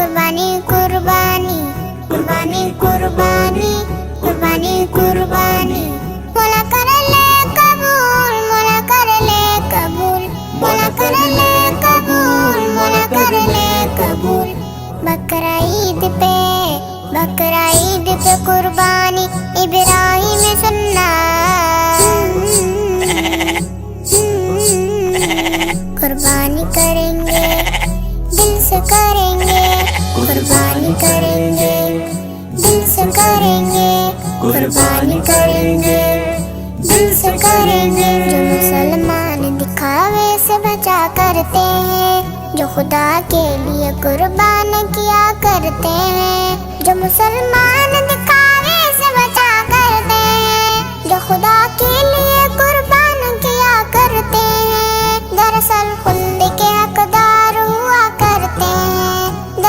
قربانی قربانی قربانی قربانی قربانی قربانی مولا کر لے قبول مولا کر لے قبول مولا کر لے قبول مولا کر لے قبول بقرعید پہ قربانی ابراہیم سننا قربانی کریں گے دل سے کریں گے قربانی کریں گے دل سے کریں گے قربانی کریں گے دل سے کریں گے جو مسلمان دکھاوے سے بچا کرتے ہیں جو خدا کے لیے قربان کیا کرتے ہیں جو مسلمان دکھاوے سے بچا کرتے ہیں جو خدا کے